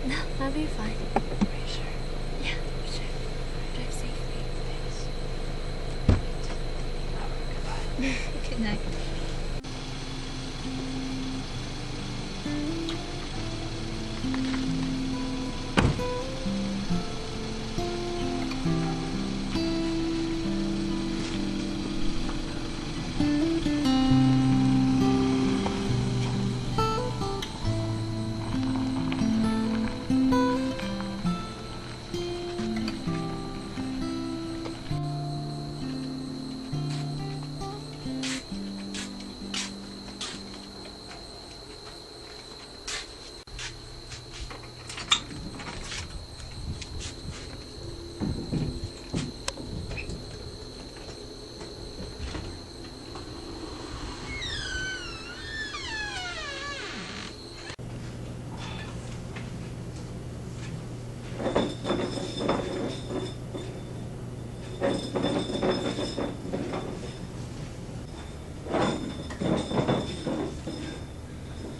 No, I'll be fine. Are you sure? Yeah, sure. Drive safely. Thanks. Goodbye. Good night.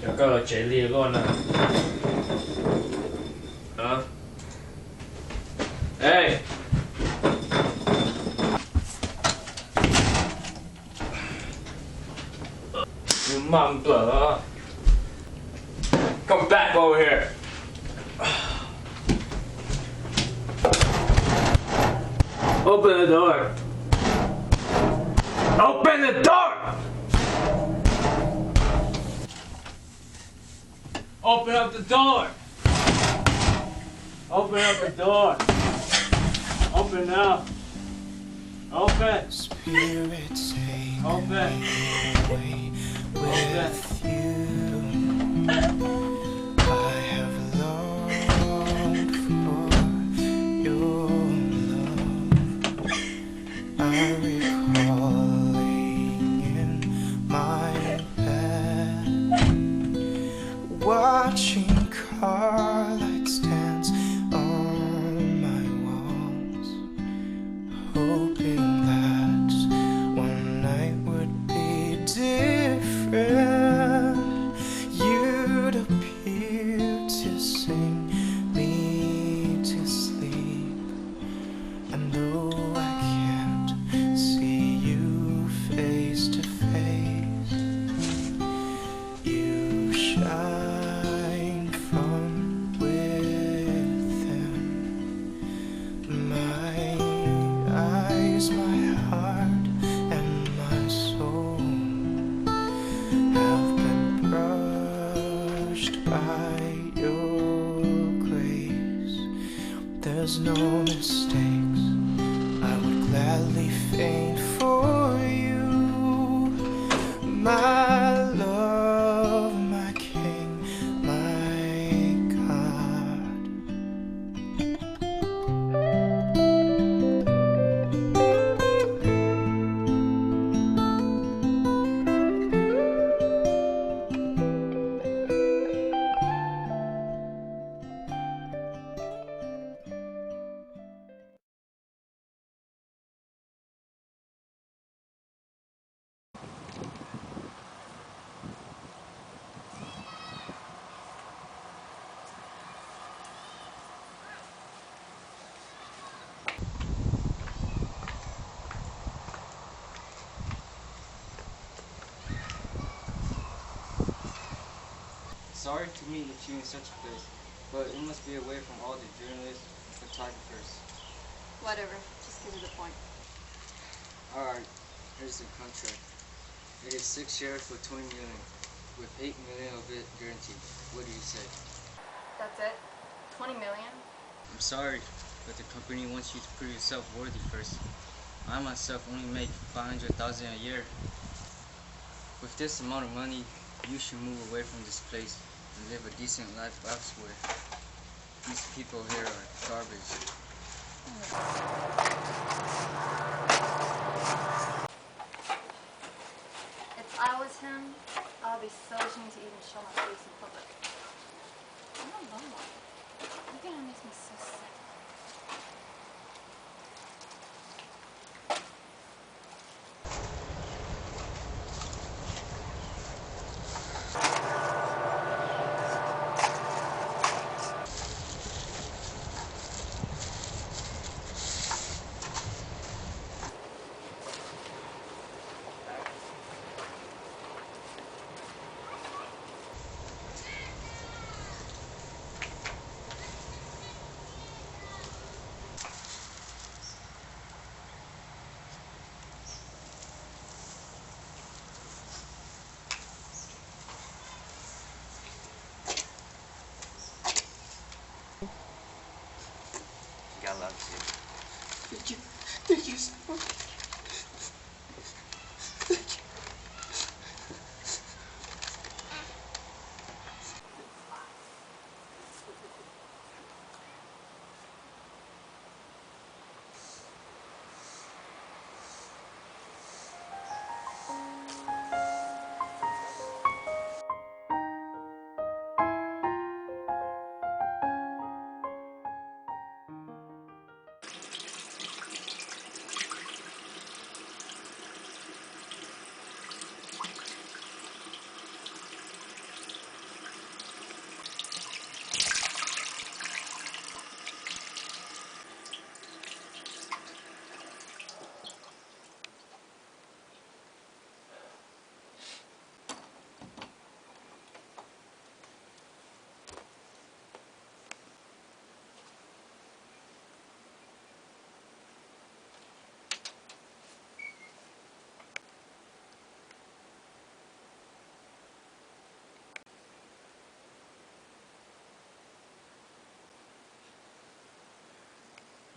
有個這裡亂啊！啊？哎！ You mumbler! Come back over here! Open the door! Open the door! Open up the door! Open up the door! Open now! Open! Spirit, take Open! me with you. I have longed for your love. I recall laying in my bed, watching car lights dance on my walls, hoping that one night would be different. You'd appear to sing me to sleep, and though I can't see you face to face, you shine from within. My eyes, my heart, and my soul have been brushed by your grace. There's no mistakes. I would gladly faint for you, my love, my king, my God. Sorry to meet with you in such a place, but it must be away from all the journalists and photographers. Whatever. Just get to the point. Alright, here's the contract. It is 6 years for 20 million, with 8 million of it guaranteed. What do you say? That's it? 20 million? I'm sorry, but the company wants you to prove yourself worthy first. I myself only make 500,000 a year. With this amount of money, you should move away from this place and live a decent life elsewhere. These people here are garbage. If I was him, I'll be so ashamed to even show my face in public. I'm a bummer. Look at him, makes me so sick. Thank you. Thank you so much. Thank you.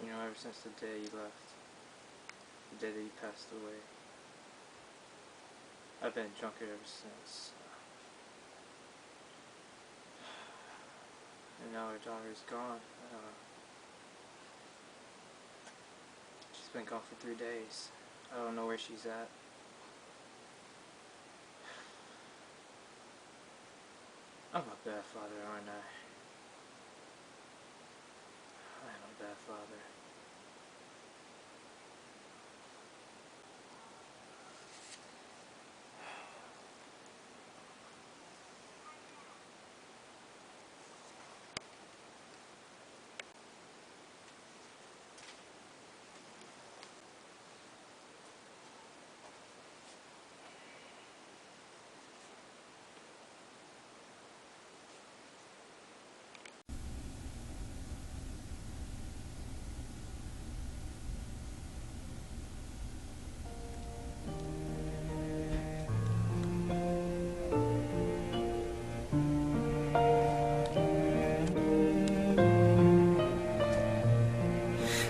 You know, ever since the day you left, the day that you passed away, I've been a drunkard ever since. And now our daughter is gone. She's been gone for 3 days. I don't know where she's at. I'm a bad father, aren't I? I am a bad father.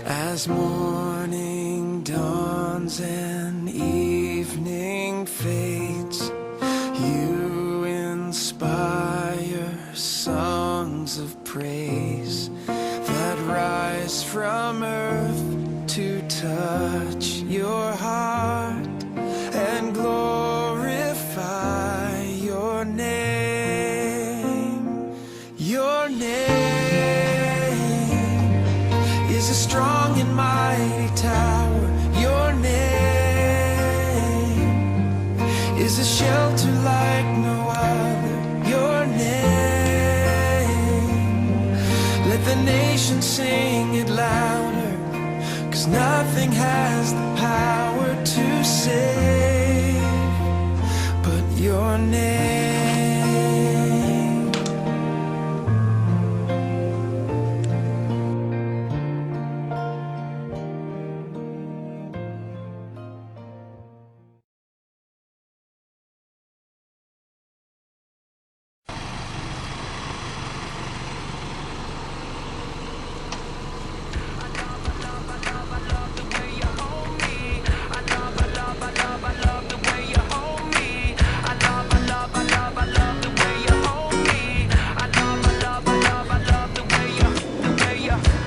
As morning dawns and evening fades, you inspire songs of praise that rise from earth to touch your heart and glorify your name. Your name is a strong and mighty tower. Your name is a shelter like no other. Your name, let the nation sing it louder, 'cause nothing has the power to save but your name.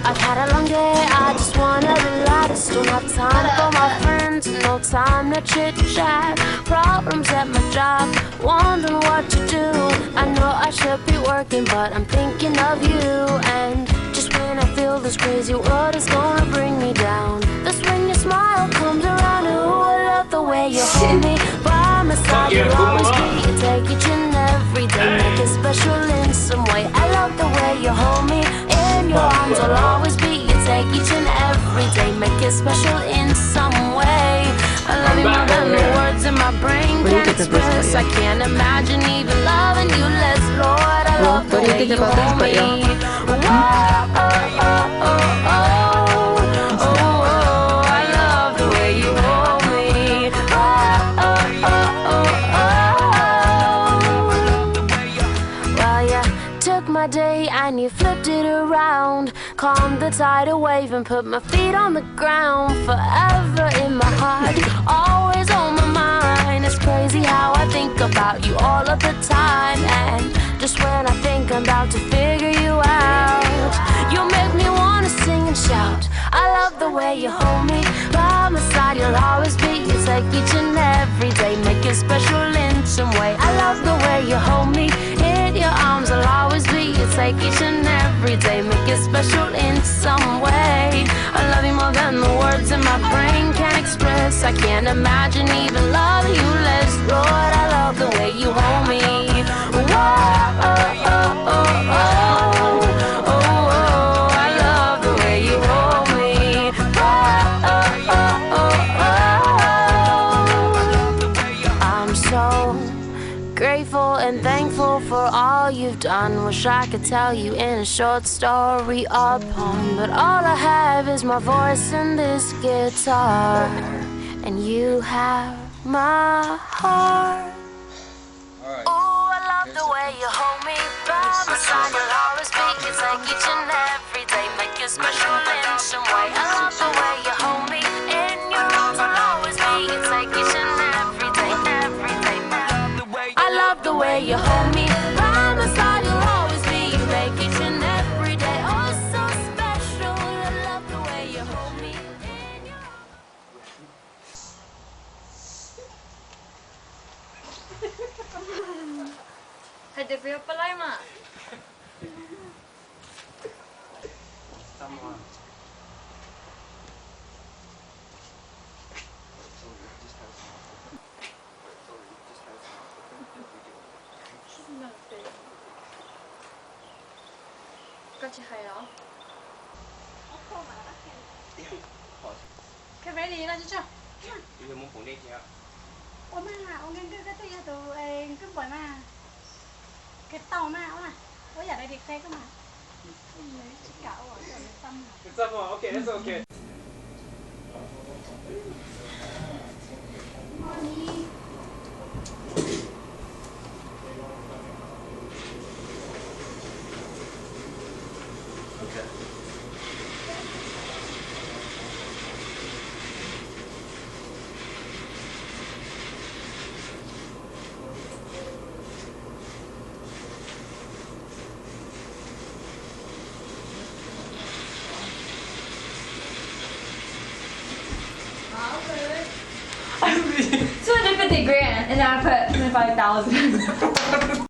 I've had a long day, I just wanna relax. Don't have time for my friends, no time to chit chat. Problems at my job, wondering what to do. I know I should be working, but I'm thinking of you. And just when I feel this crazy world is gonna bring me down, that's when your smile comes around. Ooh, I love the way you hold me by my side. You'll always be, you take each and every day, make it special in some way. I love the way you hold me in your arms. I'll always be, you take each and every day, make it special in some way. I love you more than the words in my brain can express. I can't imagine even loving you less, Lord. I love the way you hold me. Whoa, oh, oh, oh, oh. Oh, I love the way you hold me. Oh, oh, oh, oh, oh. Well, you took my day and you flipped it around. calm the tidal wave and put my feet on the ground. Forever in my heart, always on my mind. It's crazy how I think about you all of the time. And just when I think I'm about to figure you out, you make me wanna sing and shout. I love the way you hold me. By my side you'll always be. You take each and every day, make it special in some way. I love the way you hold me. In your arms I'll always be. You take each and every day, make it special in some way. I love you more than the words in my brain can express. I can't imagine even loving you less. Lord, I love the way you hold me. Whoa, oh, oh, oh, oh. Grateful and thankful for all you've done. Wish I could tell you in a short story or poem, but all I have is my voice and this guitar. And you have my heart. Alright. Oh, I love the way you hold me. By my side you'll always be. You take each and every day, make it special in some way. I love the way you hold me. In your arms I'll always be. You take each and every day, every day. I love the way you hold me. By my side you'll always be. You make each and every day oh so special. I love the way you hold me. In your Hadi ko yung palay ma. Someone. 같이 가요. Cái vé gì đó chứ chưa? Bây giờ muốn phụ đi chị ạ. Ủa mà ông cái thứ tụ cái bồi mà cái tàu mà ông à ủa giờ đây đi xe cơ mà lấy chiếc cạo ở cái tâm It's someone. Okay, it's okay. $250,000 and I put 25,000.